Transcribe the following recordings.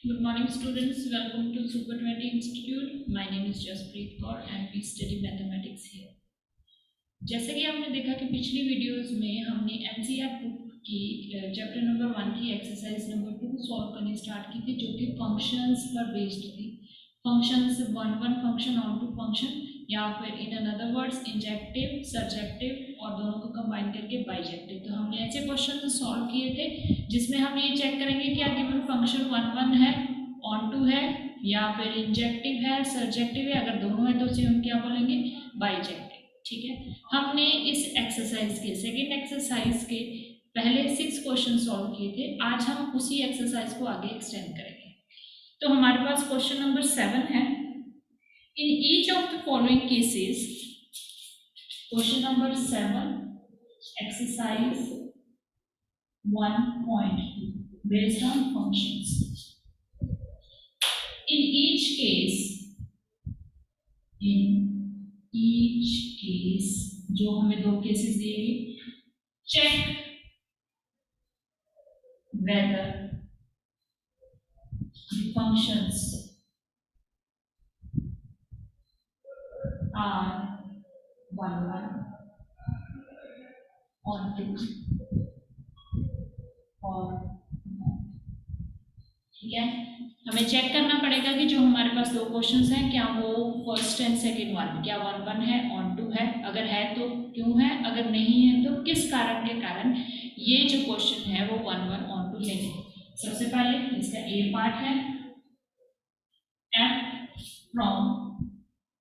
Good morning, students. Welcome to Super 20 Institute. My name is Jaspreet Kaur and we study mathematics here. जैसे कि आपने देखा कि पिछली वीडियोस में हमने एनसीईआर बुक की चैप्टर नंबर 1 की एक्सरसाइज नंबर 2 सॉल्व करनी स्टार्ट की थी, जो कि फंक्शंस पर बेस्ड थी। Functions one function onto function, या फिर in another words injective, surjective और दोनों को कंबाइन करके बाइजेक्टिव। तो हमने ऐसे क्वेश्चन सॉल्व किए थे जिसमें हम ये चेक करेंगे कि क्या गिवन फंक्शन वन है, ऑन टू है, या फिर इंजेक्टिव है, सरजेक्टिव है। अगर दोनों है तो उसे हम क्या बोलेंगे, बाइजेक्टिव। ठीक है, हमने इस एक्सरसाइज के सेकेंड एक्सरसाइज के पहले 6 क्वेश्चन सॉल्व किए थे। आज हम उसी एक्सरसाइज को आगे एक्सटेंड करेंगे। तो हमारे पास क्वेश्चन नंबर 7 है। In each of the following cases, question number 7 exercise 1.2 based on functions. In each case जो हमें दो केसेस दिए, check whether the functions are 1 or 2 और ठीक है। हमें चेक करना पड़ेगा कि जो हमारे पास दो क्वेश्चंस हैं, क्या वो फर्स्ट एंड सेकंड वन क्या 1 है, ऑन टू है, अगर है तो क्यों है, अगर नहीं है तो किस कारण के कारण ये जो क्वेश्चन है वो 1 ऑन टू नहीं है। सबसे पहले इसका ए पार्ट है, f from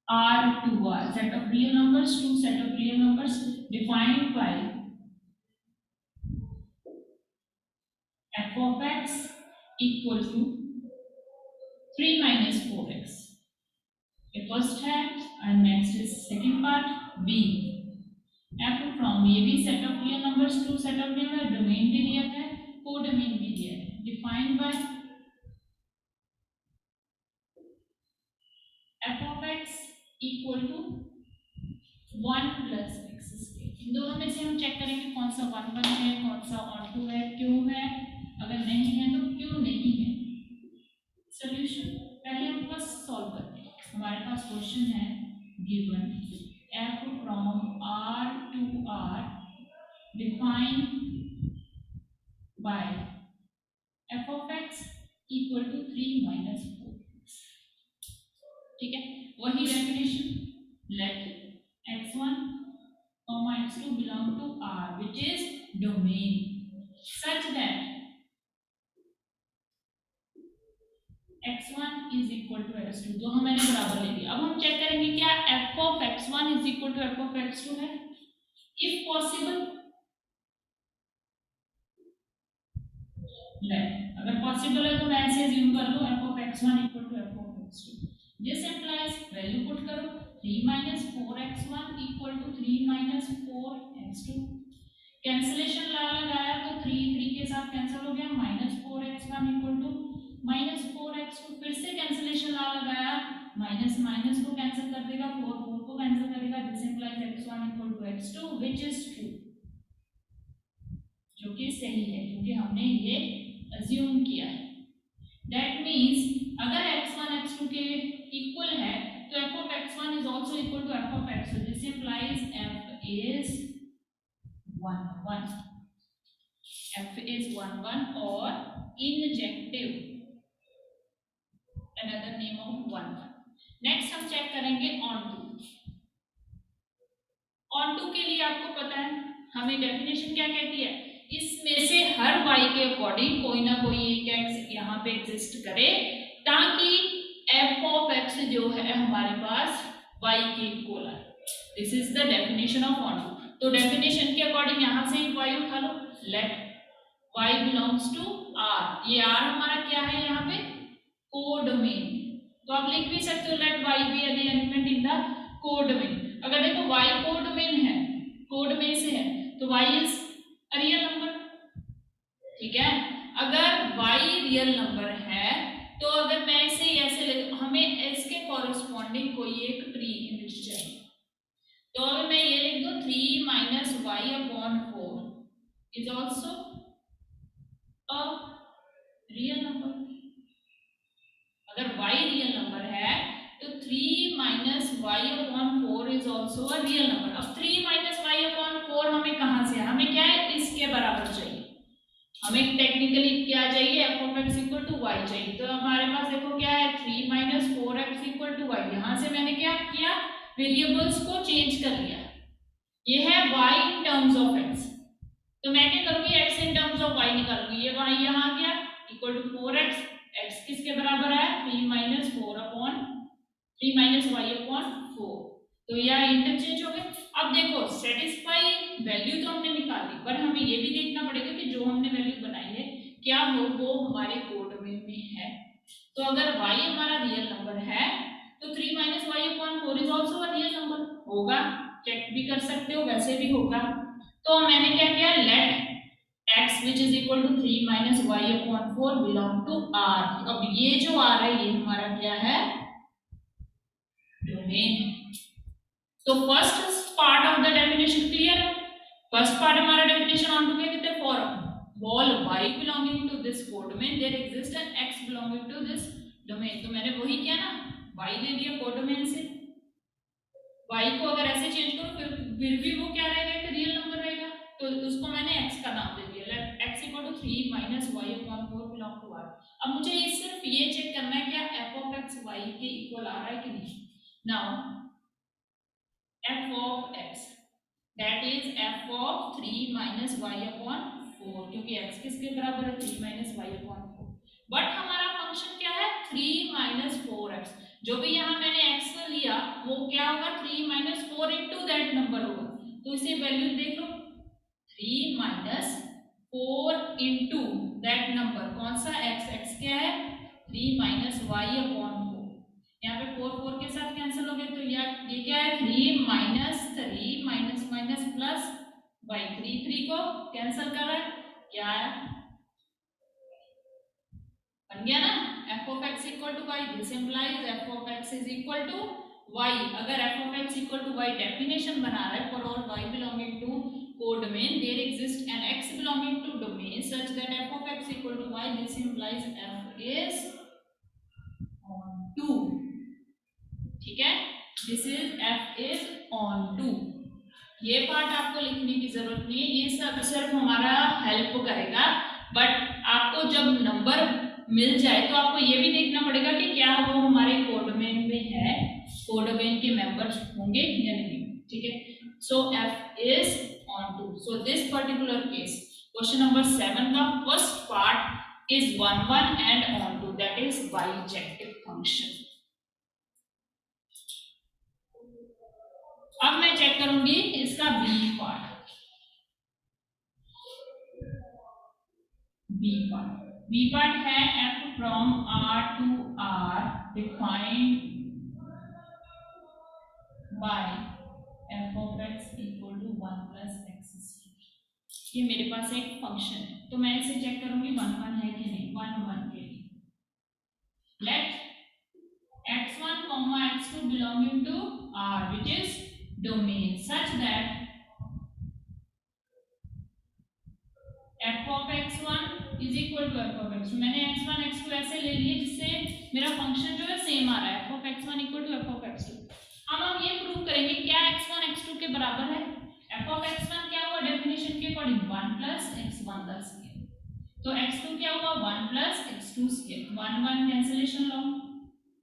R to R, set of real numbers to set of real numbers defined by f of x equal to 3 minus 4x. ये फर्स्ट है and next is second part b, f from ये भी set of real numbers to set of real numbers, domain भी दिया है, codomain भी दिया है, defined by f of x equal to 1 plus x square। इन दोनों में से हम चेक करेंगे कौन सा 1 है, कौन सा ऑन टू है, क्यों है, अगर नहीं है तो क्यों नहीं है। सॉल्यूशन पहले हम बस सॉल्व करते हैं। हमारे पास क्वेश्चन है given f from R to R defined by f of x equal to 3 minus 4x। ठीक है, वही definition, let x1 x2 belong to R which is domain such that x1 is equal to x2, दोनों मैंने बराबर ले लिया। अब हम चेक करेंगे क्या f of x1 is equal to f of x2 है। if possible, अगर पॉसिबल है तो मैं ऐसे अज्यूम कर लूं f of x1 equal to f of x2। This implies value put करो 3 minus 4x1 equal to 3 minus 4x2। Cancellation ला लगाया तो 3 के साथ कैंसिल हो गया, -4x1 equal to -4x2। फिर से कैंसिलेशन ला लगाया, माइनस माइनस को कैंसिल कर देगा, 4 को कैंसिल करेगा। This implies x1 equal to x2 which is true, जो कि सही है क्योंकि हमने ये अज्यूम किया है। दैट मींस अगर x1 x2 के इक्वल है तो f of x1 is also equal to f of x2। This implies f is 1 f is 1 or injective, another name of 1। Next हम चेक करेंगे ऑन टू। ऑन टू के लिए आपको पता है हमें डेफिनेशन क्या कहती है, इसमें से हर y के अकॉर्डिंग कोई ना कोई एक x यहाँ पे एग्जिस्ट करे ताकि f of x जो है हमारे पास y के इक्वल है। This is the definition of onto. तो डेफिनेशन के अकॉर्डिंग यहाँ से y उठा लो, let y belongs to R। ये R हमारा क्या है यहाँ पे, कोडोमेन। तो आप लिख भी सकते हो let y be any element in the codomain. अगर देखो y कोडोमेन है, कोड में से है, तो y इज रियल नंबर। ठीक है, अगर y रियल नंबर है तो अगर मैं इसे ऐसे लिख, हमें इसके कॉरेस्पॉन्डिंग कोई एक प्री इमेज चाहिए। तो अगर मैं ये लिख दूं 3 minus y upon 4 is also a real number। y real number है तो 3 minus y upon 4 is also a real number. अब 3 माइनस वाई अपॉन 4 हमें कहाँ से, हमें क्या है, इसके बराबर चाहिए। हमें टेक्निकली क्या चाहिए, f of x equal to y चाहिए। तो हमारे पास देखो क्या है, 3 minus 4x equal to Y. यहाँ से मैंने क्या किया, वेरिएबल्स को चेंज कर लिया। ये है y in terms of x, तो मैं क्या करूंगी, x in terms of y निकालूंगी। ये y यहाँ गया इक्वल टू 4x, x किसके बराबर है, 3 minus 4 upon 3 minus y upon 4। तो यह इंटरचेंज हो गए। अब देखो सेटिस्फाई वैल्यू तो हमने निकाली, पर हमें ये भी देखना पड़ेगा कि जो हमने वैल्यू बनाई है क्या वो हमारे कोड में है। तो अगर y हमारा रियल नंबर है तो 3 minus y upon 4 is also a real number होगा। चेक भी कर सकते हो, वैसे भी होगा। तो मैंने क्या किया, let x which is equal to 3 minus y upon 4 belong to R। अब ये जो R है ये हमारा क्या है, डोमेन। तो first part of the definition clear है। फर्स्ट पार्ट हमारा डेफिनेशन ऑन टू क्या कहते हैं, for ball y belonging to this codomain there exists an x belonging to this domain। तो मैंने वही किया ना, y ले लिया कोडोमेन से, y को अगर ऐसे चेंज करो फिर भी वो क्या रहेगा, एक रियल नंबर रहेगा। तो उसको मैंने x का नाम दे दिया, let x equal to 3 minus y upon 4 belong to r। अब मुझे ये सिर्फ ये चेक करना है क्या f ऑफ x y के इक्वल आ रहा है कि नहीं। Now f of x that is f of 3 minus y upon 4, क्योंकि x किसके बराबर है, 3 minus y upon 4। बट हमारा फंक्शन क्या है, 3 minus 4x। जो भी यहाँ मैंने x लिया वो क्या होगा, 3 minus 4 into that number होगा। तो इसे वैल्यू देख लो, 3 minus 4 into that number, कौन सा x, x क्या है 3 minus y upon 4। यहाँ पे 4 4 के साथ कैंसिल हो गए, तो ये क्या है, 3 minus 3 minus minus plus y, 3 3 को कैंसिल कर रहा है, क्या है, बन गया ना, f of x equal to y। This implies f of x is equal to y। अगर f of x equal to y definition बना रहा है, for all y belonging to codomain there exist an x belonging to domain such that f of x equal to y, this implies f is on 2। ठीक है, this is f is on 2। ये part आपको लिखने की जरूरत नहीं है, ये सब सिर्फ हमारा हेल्प करेगा। बट आपको जब नंबर मिल जाए तो आपको ये भी देखना पड़ेगा कि क्या वो हमारे कोडोमेन में है, कोडोमेन के मेंबर्स होंगे या नहीं। ठीक है, so f is on 2। So this particular case question number 7 का first part is 1 1 and on 2, that is bijective function. अब मैं चेक करूंगी इसका बी पार्ट। बी पार्ट है f from r to r defined by f of x equal to 1 plus x। ये मेरे पास एक function है, तो मैं इसे चेक करूंगी 1 1 है कि नहीं। 1 1 के लिए late x1 x2 belonging to r which is domain such that f of x1 is equal to f of x2। मैंने x1 x2 ऐसे ले लिए जिससे मेरा फंक्शन जो है सेम आ रहा है, f of x1 equal to f of x2। अब हम ये प्रूव करेंगे क्या x1 x2 के बराबर है। f of x1 क्या हुआ, डेफिनेशन के अकॉर्डिंग 1 प्लस x1 का स्क्वायर, तो x2 क्या हुआ 1 plus x2 square, 1 1 cancellation low,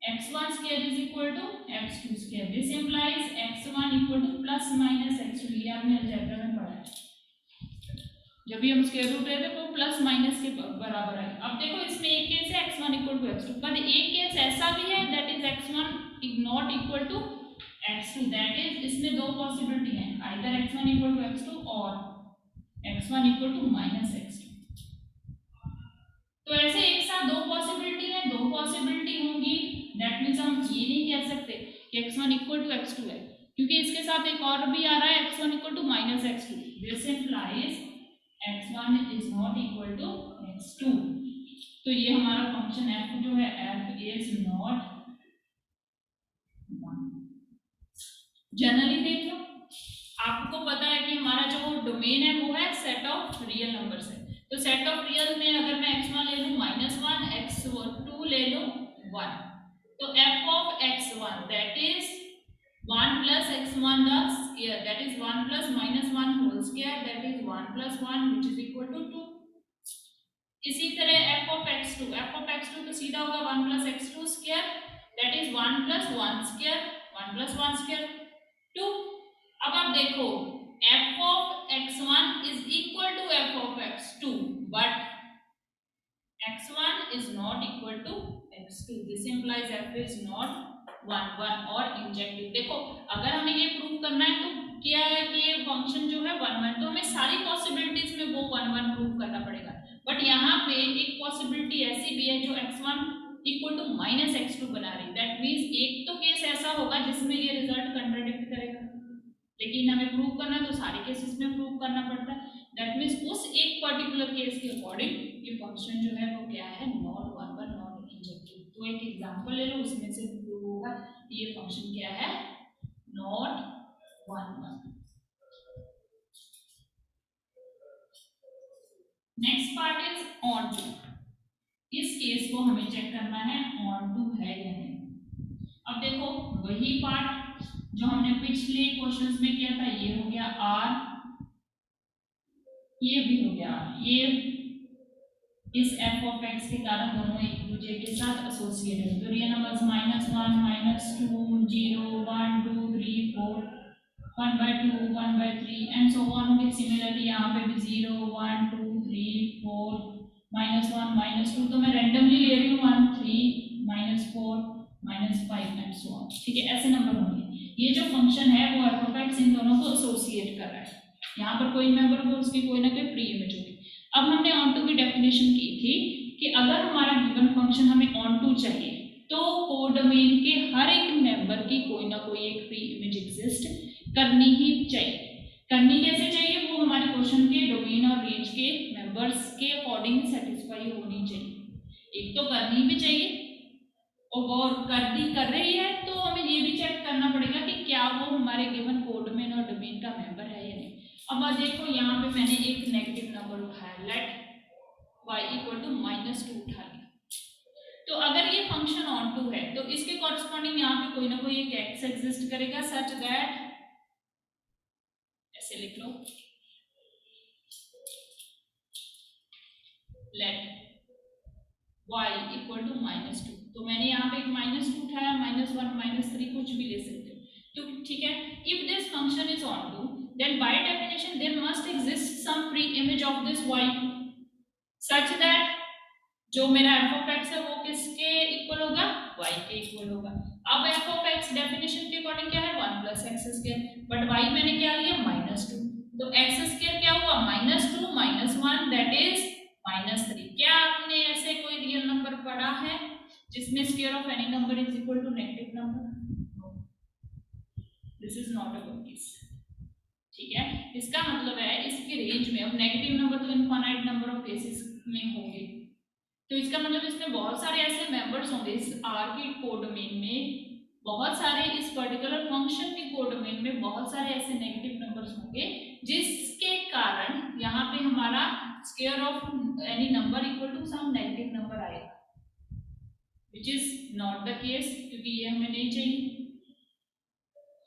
x1 square is equal to x2 square। This implies x1 equal to plus minus x2। ये आपने अलजेब्रा में पढ़ा है, जब भी हम स्क्वायर रूट लेते हैं तो प्लस माइनस के बराबर है। अब देखो इसमें एक केस है x1 equal to x2, पर एक केस ऐसा भी है that is x1 is not equal to x2, that is इसमें दो पॉसिबिलिटी है, either x1 equal to x2 और x1 equal to minus x2। तो ऐसे एक साथ दो पॉसिबिलिटी है, दो पॉसिबिलिटी होंगी, दैट मींस हम ये नहीं कह सकते कि x1 इक्वल टू x2 है, क्योंकि इसके साथ एक और भी आ रहा है x1 equal to minus x2। This implies x1 is not equal to x2। तो ये हमारा फंक्शन f जो है f इज नॉट 1। जनरली देख लो, आपको पता है कि हमारा जो डोमेन है वो है सेट ऑफ रियल नंबर्स है। तो सेट ऑफ रियल में अगर मैं x1 ले लूं -1, x2 ले लूं 1, तो f of x1 that is 1 plus x1 the square, that is 1 plus minus 1 whole square, that is 1 plus 1 which is equal to 2. इसी तरह f of x2 तो सीधा होगा 1 plus x2 square, that is 1 plus 1 square, 1 plus 1 square 2. अब आप देखो f of x1 is equal to f of x2 but x1 is not equal to x2. This implies f is not 1 1 और injective. देखो अगर हमें ये prove करना है तो क्या है कि ये फंक्शन जो है 1 1, तो हमें सारी पॉसिबिलिटीज में वो 1 1 प्रूव करना पड़ेगा. बट यहाँ पे एक पॉसिबिलिटी ऐसी भी है जो x1 equal to minus x2 बना रही. दैट मीन्स एक तो केस ऐसा होगा जिसमें ये रिजल्ट कंट्राडिक्ट करेगा, लेकिन हमें प्रूव करना तो सारे केसेस में प्रूव करना पड़ता है. दैट मीन्स उस एक पर्टिकुलर केस के अकॉर्डिंग ये फंक्शन जो है वो क्या है, नॉट 1 1 नॉट इंजेक्टिव. तो एक एग्जांपल ले लो, उसमें से प्रूव होगा ये फंक्शन क्या है, not 1 1. Next part is onto. इस केस को हमें चेक करना है ऑन टू है या नहीं. अब देखो वही पार्ट जो हमने पिछले क्वेश्चंस में किया था, ये हो गया r, ये भी हो गया r. ये इस f of x के कारण दोनों एक दूसरे के साथ एसोसिएटेड है. तो real numbers -1 -2 0 1 2 3 4 1/2 1/3 and so on होंगे. सिमिलरली यहाँ पे भी 0 1 2 3 4 -1 -2, तो मैं रैंडमली ले रही हूँ 1 3 -4 -5 एंड सो ऑन. ठीक है, ऐसे नंबर होंगे. ये जो फंक्शन है वो f of x इन दोनों को एसोसिएट कर रहा है. यहाँ पर कोई मेंबर हो उसकी कोई ना कोई प्री इमेज होगी. अब हमने ऑन टू की डेफिनेशन की थी कि अगर हमारा गिवन फंक्शन हमें ऑन टू चाहिए तो कोडोमेन के हर एक मेंबर की कोई ना कोई एक प्री इमेज एग्जिस्ट करनी ही चाहिए. करनी कैसे चाहिए, वो हमारे क्वेश्चन के डोमेन और रेंज के मेंबर्स के अकॉर्डिंग सेटिस्फाई होनी चाहिए. एक तो करनी भी चाहिए और कर रही है तो हमें ये भी चेक करना पड़ेगा कि क्या वो हमारे गिवन कोडोमेन और डोमेन का मेंबर है या नहीं. अब देखो यहाँ पे मैंने एक नेगेटिव नंबर उठाया, लेट y इक्वल टू -2 उठा लिया. तो अगर ये फंक्शन ऑन टू है तो इसके कॉरस्पॉन्डिंग यहाँ पे कोई ना कोई एक x एग्जिस्ट करेगा सच दैट, ऐसे लिख लो, लेट y इक्वल टू -2. तो मैंने यहाँ पे एक -2 उठाया, -1 -3 कुछ भी ले सकते हो. तो ठीक है, if this function is onto then by definition there must exist some pre-image of this y such that जो मेरा f of x है वो किसके इक्वल होगा, y के इक्वल होगा. अब f of x डेफिनेशन के अकॉर्डिंग क्या है, 1 plus x square, but y मैंने क्या लिया -2. तो x square क्या हुआ, -2 -1 that is -3. क्या आपने ऐसे कोई रियल नंबर पढ़ा है जिसमें square of any number is equal to negative number? This is not a good case. ठीक है, इसका मतलब है इसके रेंज में, अब नेगेटिव नंबर तो इनफाइनाइट नंबर ऑफ केसेस में होंगे, तो इसका मतलब इसमें बहुत सारे ऐसे मेंबर्स होंगे इस R के कोडोमेन में, बहुत सारे इस पर्टिकुलर फंक्शन के कोडोमेन में बहुत सारे ऐसे नेगेटिव नंबर्स होंगे जिसके कारण यहाँ पे हमारा square of any number equal to some negative number आएगा, which is not the case, क्योंकि ये हमें नहीं चाहिए.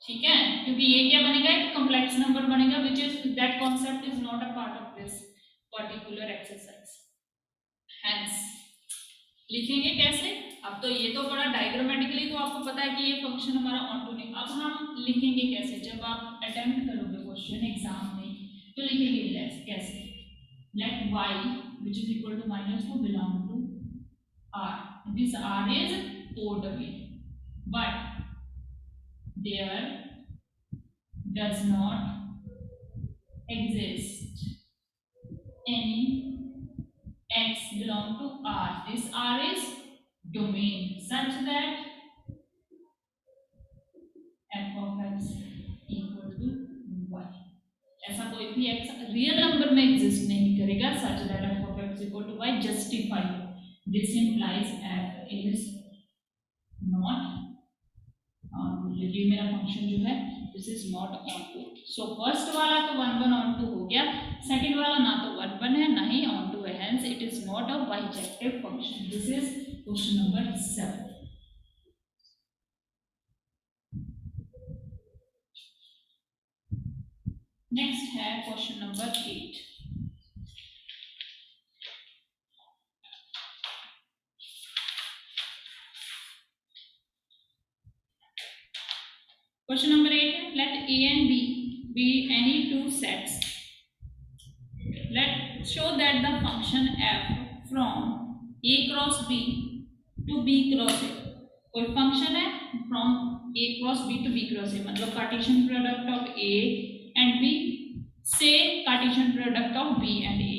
ठीक है, क्योंकि ये क्या बनेगा, एक कॉम्प्लेक्स नंबर बनेगा, which is that concept is not a part of this particular exercise. Hence लिखेंगे कैसे, अब तो ये तो बड़ा डायग्रामेटिकली तो आपको पता है कि ये फंक्शन हमारा ऑन टू नहीं. अब हम लिखेंगे कैसे, जब आप अटेम्प्ट करोगे क्वेश्चन एग्जाम में तो लिखेंगे कैसे, late y which is equal to -2 belong to R. This R is codomain, but there does not exist any x belong to R. This R is domain such that f of x equal to y. ऐसा कोई भी x real number में exist नहीं करेगा such that f of x equal to y justify. This implies f is not ये मेरा function जो है this is not onto. So first वाला तो 1 1 ऑन टू हो गया, सेकंड वाला ना तो 1 1 है ना ही ऑन टू है, hence it is not a bijective function. This is question number 7. Next है क्वेश्चन नंबर 8। क्वेश्चन नंबर 8 है, late A and B be any two sets. Let show that the function f from A cross B to B cross A. कोई function है from A cross B to B cross A, मतलब Cartesian product of A and B से Cartesian product of B and A,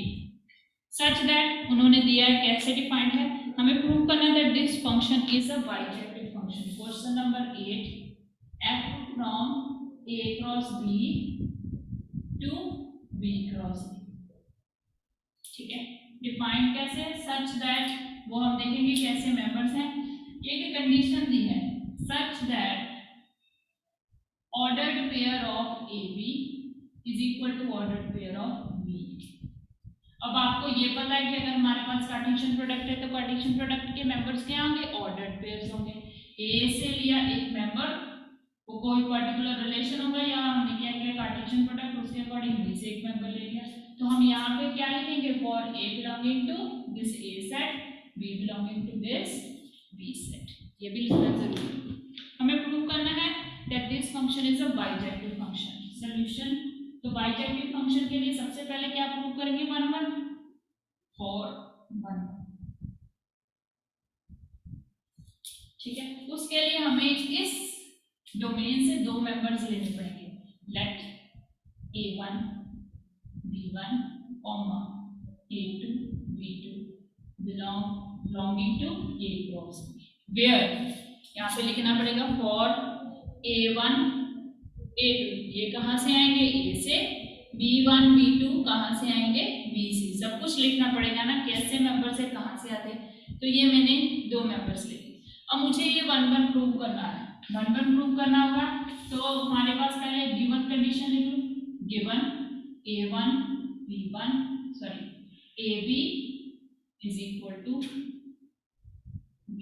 such that उन्होंने दिया है, कैसे defined है, हमें प्रूव करना है that this function is a bijective function. Question number 8, f from A cross B to B cross A, ठीक है। डिफाइंड कैसे, सच दैट, वो हम देखेंगे कैसे मेंबर्स हैं। एक कंडीशन दी है, such that ordered pair of AB is equal to ordered pair of B। अब आपको ये पता है कि अगर हमारे पास कार्टेशियन प्रोडक्ट है तो कार्टेशियन प्रोडक्ट के मेंबर्स क्या होंगे, ऑर्डर्ड पेयर्स होंगे। ए से लिया एक मेंबर, वो कोई पर्टिकुलर रिलेशन होगा, या हमने क्या किया कार्टेशियन प्रोडक्ट उसके अकॉर्डिंग बी से एक मेंबर ले लिया, तो हम यहाँ पे क्या लिखेंगे, for A belonging to this A set, B belonging to this B set. ये भी लिखना जरूरी है। हमें प्रूव करना है that this function is a bijective function. Solution, तो बाइजेक्टिव फंक्शन के लिए सबसे पहले क्या प्रूव करेंगे, 1 1 फॉर 1, ठीक है। उसके लिए हमें इस डोमेन से दो मेंबर्स लेने पड़ेंगे, let A1 B1 comma A2 B2 belonging to A cross B, where यहाँ पे लिखना पड़ेगा फॉर A1 A2, ये कहाँ से आएंगे, A से, B1 B2 कहाँ से आएंगे, B से। सब कुछ लिखना पड़ेगा ना, कैसे मेंबर से कहाँ से आते, तो ये मैंने दो मेंबर्स ले लिए। अब मुझे ये 1 1 प्रूव करना है, 1 1 प्रूव करना होगा, तो हमारे पास पहले गिवन कंडीशन लिख लो, given A1 B1 sorry AB is equal to B,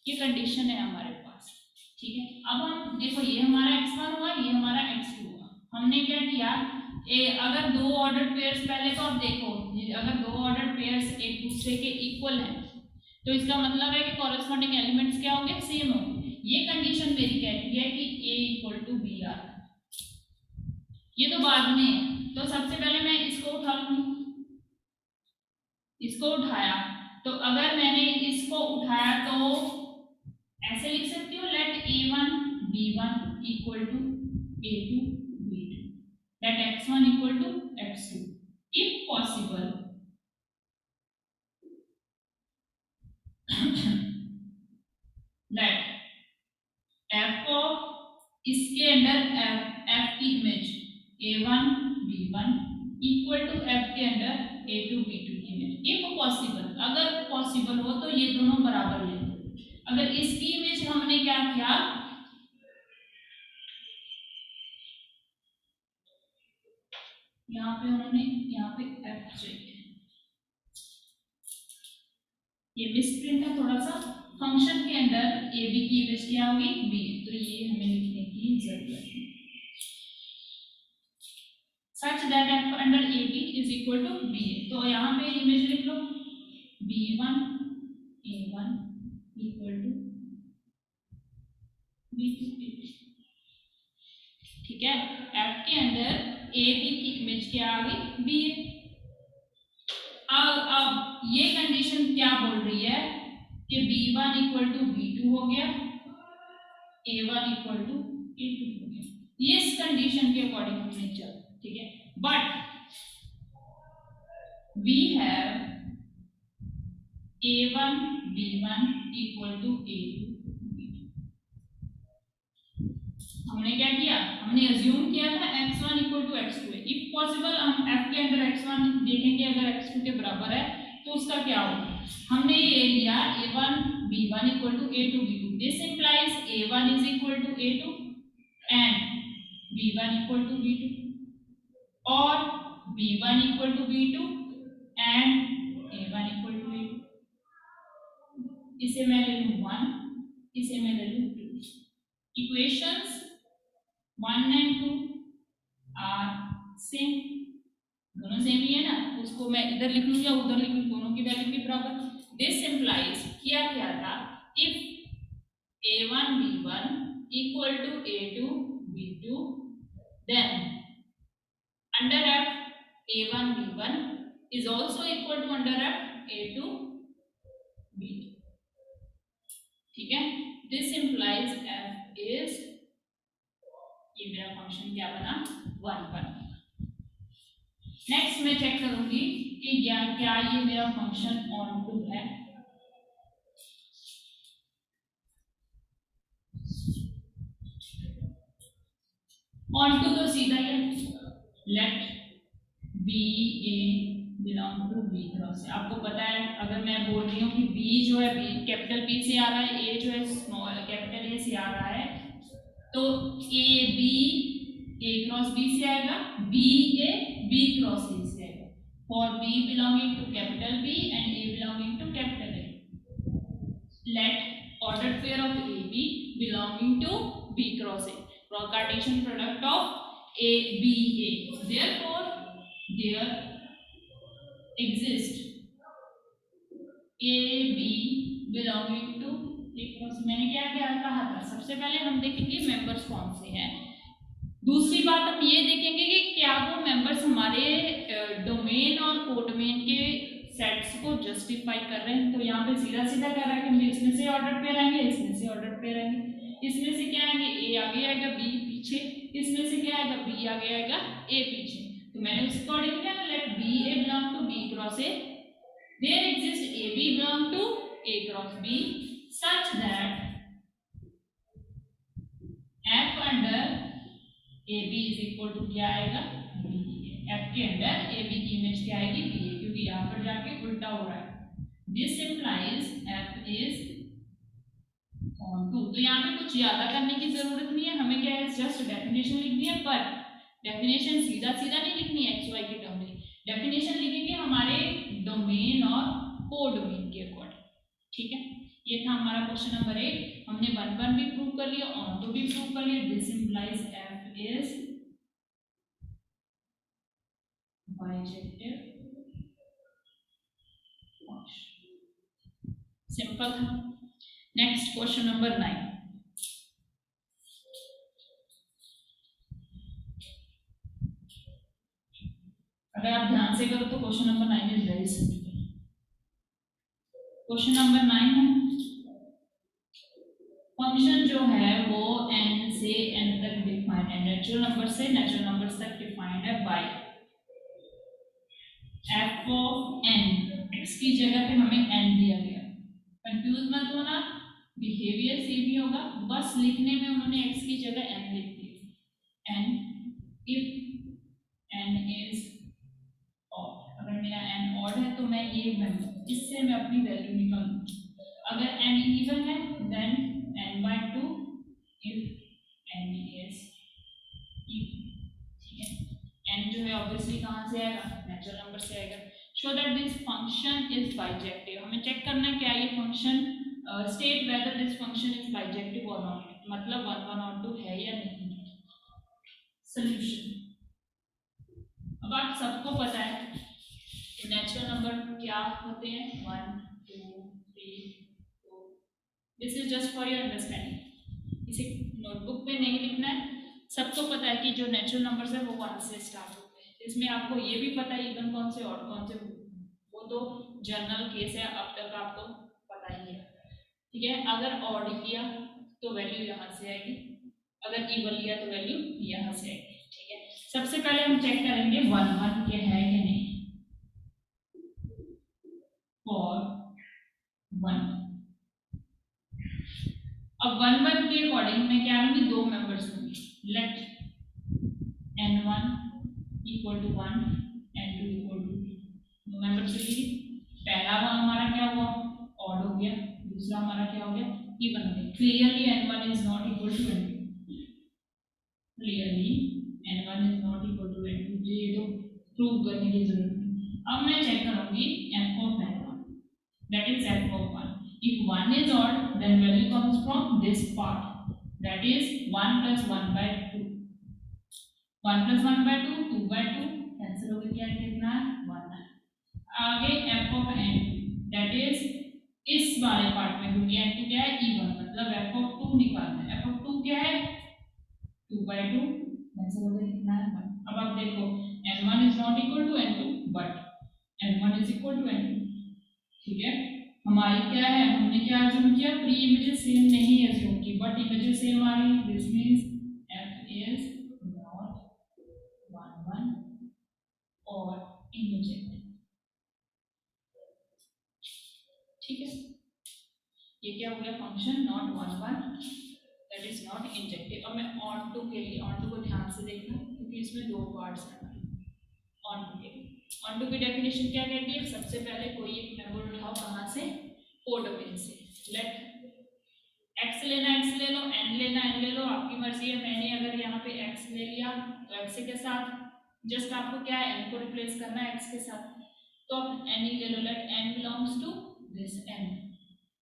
ये कंडीशन है हमारे पास, ठीक है। अब हम देखो, ये हमारा x1 हुआ, ये हमारा x2 हुआ। हमने क्या किया, अगर दो ऑर्डर पेयर्स, पहले तो आप देखो, अगर दो ऑर्डर पेयर्स एक दूसरे के इक्वल हैं तो इसका मतलब है कि कॉरेस्पॉन्डिंग एलिमेंट्स क्या होंगे, सेम होंगे। ये कंडीशन मेरी कहती है कि A equal to B R, ये तो बाद में है। तो सबसे पहले मैं इसको उठा लूंगी, इसको उठाया, तो अगर मैंने इसको उठाया तो ऐसे लिख सकती हूँ, let A1 B1 equal to A2 B2, let x1 equal to x2, if possible let f of इसके अंडर f की image A1 B1 equal to f के अंडर A2 B2 की इमेज, इफ पॉसिबल, अगर पॉसिबल हो तो ये दोनों बराबर ले लो। अगर इसकी इमेज हमने क्या किया, यहाँ पे उन्होंने यहाँ पे f चाहिए, ये मिसप्रिंट है थोड़ा सा, फंक्शन के अंडर ए बी की इमेज क्या होगी, b, तो ये हमें लिखने की जरूरत है, such that f under A B is equal to b, तो यहाँ पे इमेज लिख लो b1 a1 equal to b2 ठीक है। f के अंडर ए बी की इमेज क्या आ गई, b है। अब ये कंडीशन क्या बोल रही है कि b1 इक्वल टू b2 हो गया, a1 इक्वल टू a2 हो गया, इस कंडीशन के अकॉर्डिंग हमने चल, ठीक है। But we have a1 b1 equal to a2 b2, हमने क्या किया, हमने अज्यूम किया था x1 इक्वल टू x2 है। इफ पॉसिबल हम f के अंदर x1 देखेंगे, अगर x2 के बराबर है तो उसका क्या होगा, हमने ये लिया a1 b1 equal to a2 b2, this implies a1 is equal to a2 and b1 equal to b2, और b1 equal to b2 and a1 equal to a2। इसे मैं ले लूं 1, इसे मैं ले लूं 2। इक्वेशंस 1 and 2 are सेम, दोनों सेम ही है ना, उसको मैं इधर लिख लूँ या उधर लिख लूँ, दोनों की वैल्यू भी बराबर। दिस इम्प्लाइज किया क्या था, if a1 b1 equal to a2 b2 then under f a1 b1 is also equal to under f a2 b2, ठीक है। दिस इम्प्लाइज f is, ये मेरा फंक्शन क्या बना, 1 बना। नेक्स्ट मैं चेक करूंगी कि क्या ये मेरा फंक्शन ऑन टू है। ऑन टू तो सीधा ही let B A belong to B cross है। आपको पता है अगर मैं बोल रही हूँ कि बी जो है बी कैपिटल बी से आ रहा है, ए जो है स्मॉल कैपिटल ए से आ रहा है, तो A B A cross B से आएगा, B A B cross A से आएगा। For B belonging to capital B and A belonging to capital A, let order pair of A B belonging to B cross A, Cartesian product of A B A, therefore there exist a b belonging to a cross. मैंने क्या क्या कहा था, सबसे पहले हम देखेंगे members कौन से हैं, दूसरी बात हम ये देखेंगे कि क्या वो मेंबर्स हमारे डोमेन और कोडोमेन के सेट्स को जस्टिफाई कर रहे हैं। तो यहाँ पे सीधा सीधा कर रहा है कि हम इसमें से ऑर्डर पेयर आएंगे, इसमें से ऑर्डर पेयर आएंगे, इसमें से क्या आएंगे, ए आगे आएगा बी पीछे, इसमें से क्या आएगा, बी आगे आएगा ए पीछे। तो मैंने उस अकॉर्डिंग क्या, let B A belong to B cross A, there exist A B belong to A cross B such that F under A B is equal to क्या आएगा, बी ए। एफ के अंडर ए बी की image क्या आएगी, B ए, क्योंकि यहाँ पर जाके उल्टा हो रहा है। This implies F is onto. तो यहाँ पे कुछ ज्यादा करने की जरूरत नहीं है, हमें क्या है, जस्ट डेफिनेशन लिखनी है, पर डेफिनेशन सीधा सीधा नहीं लिखनी है एक्स वाई के टर्म में, डेफिनेशन लिखेंगे हमारे डोमेन और कोडोमेन के अकॉर्डिंग, ठीक है। ये था हमारा क्वेश्चन नंबर 8। हमने 1 भी प्रूव कर लिया, ऑन टू भी प्रूव कर लिया। This implies F is bijective function, simple था। Next question number 9। अगर आप ध्यान से करो तो question number 9 is very simple. Question number 9 है, फंक्शन जो है वो n से n तक डिफाइंड है, नेचुरल नंबर से नेचुरल नंबर्स तक डिफाइंड है by f of n। x की जगह पे हमें n दिया गया, कंफ्यूज मत होना, बिहेवियर सेम ही होगा, बस लिखने में उन्होंने x की जगह n लिख दिया। n if n is odd, अगर मेरा n ऑड है तो मैं ये मेंबर, इससे मैं अपनी वैल्यू निकालूंगी। अगर n इवन है then n/2 if n is even, ठीक है। n जो है ऑब्वियसली कहाँ से आएगा, नेचुरल नंबर से आएगा। Show that this function is bijective, हमें चेक करना है क्या ये function, state whether this function is bijective और नॉट, मतलब 1 1 और 2 है या नहीं। सॉल्यूशन, अब आप सबको पता है नेचुरल नंबर क्या होते हैं, 1 2 3 4। This is just for your understanding, इसे नोटबुक पे नहीं लिखना है। सबको पता है कि जो नेचुरल नंबर्स है वो 1 से स्टार्ट होते हैं। इसमें आपको ये भी पता है इवन कौन से और कौन से, वो तो जनरल केस है, अब तक आपको पता ही है, ठीक है। अगर ऑड लिया तो वैल्यू यहाँ से आएगी, अगर इवन लिया तो वैल्यू यहाँ से आएगी, ठीक है। सबसे पहले हम चेक करेंगे 1 1 के है कि नहीं। और 1, अब 1 1 के अकॉर्डिंग मैं क्या लूंगी, दो मेंबर्स लूंगी, let n1 equal to 1 n2 equal to 2, दो मेंबर्स लीजिए। पहला वाला हमारा क्या हुआ, ऑड हो गया, दूसरा हमारा क्या हो गया, इवन हो गया। Clearly n1 is not equal to n2, clearly n1 is not equal to n2, ये तो प्रूव करने की जरूरत नहीं। अब मैं चेक करूंगी f of n1, that is f of 1. If 1 is odd, then value comes from this part, that is 1 plus 1/2. 1 + 1/2 2/2 cancel हो गया, कितना 1 है। आगे f of n that is इस वाले पार्ट में, क्योंकि n2 क्या है e1, मतलब f ऑफ 2 निकालना है। f ऑफ 2 क्या है 2/2 कैंसिल हो गया, कितना है 1। अब आप देखो n1 is not equal to n2 but n1 is equal to n2, ठीक है। हमारी क्या है, हमने क्या अज्यूम किया, प्री इमेजेस सेम नहीं अज्यूम की, बट इमेजेस सेम आ रही, this means f is not 1 1 और इंजेक्टेड, ठीक है। ये क्या हो गया, function not 1 1 that is not injective. अब मैं ऑन टू के लिए, ऑन टू को ध्यान से देखना क्योंकि इसमें दो पार्ट्स हैं। ऑन टू के लिए, ऑन टू की डेफिनेशन क्या कहती है, सबसे पहले कोई एक मेंबर उठाओ, कहाँ से, कोडोमेन से। लेट x लेना x ले लो, n लेना n ले लो, आपकी मर्जी है। मैंने अगर यहाँ पे x ले लिया तो x के साथ जस्ट आपको क्या है n को रिप्लेस करना है x के साथ, तो आप n ही ले लो। Let n belongs to this n,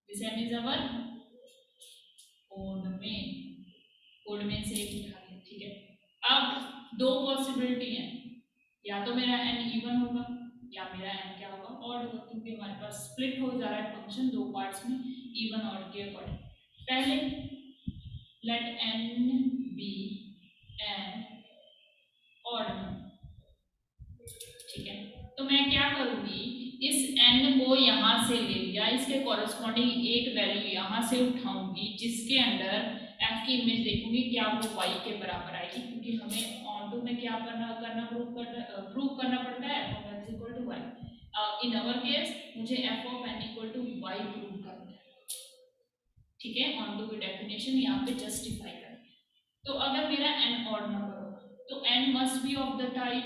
this n is our codomain, codomain से एक उठा लिया, ठीक है। अब दो पॉसिबिलिटी है, या तो मेरा n इवन होगा या मेरा n क्या होगा, ऑड होगा, क्योंकि हमारे पास स्प्लिट हो जा रहा है फंक्शन दो पार्ट्स में, इवन ऑड के अकॉर्डिंग। पहले let n be an odd number, ठीक है। तो मैं क्या करूंगी, इस n को यहाँ से ले लिया, इसके कॉरेस्पॉन्डिंग एक वैल्यू यहाँ से उठाऊंगी, जिसके अंदर f की इमेज देखूंगी क्या वो y के बराबर आएगी, क्योंकि हमें ऑन टू में क्या करना प्रूव करना पड़ता है f of n equal to y। In our case मुझे f of n equal to y prove करना है, ठीक है। ऑन टू की डेफिनेशन यहाँ पे जस्टिफाई करेंगे। तो अगर मेरा n ऑड नंबर होगा तो n must be of the type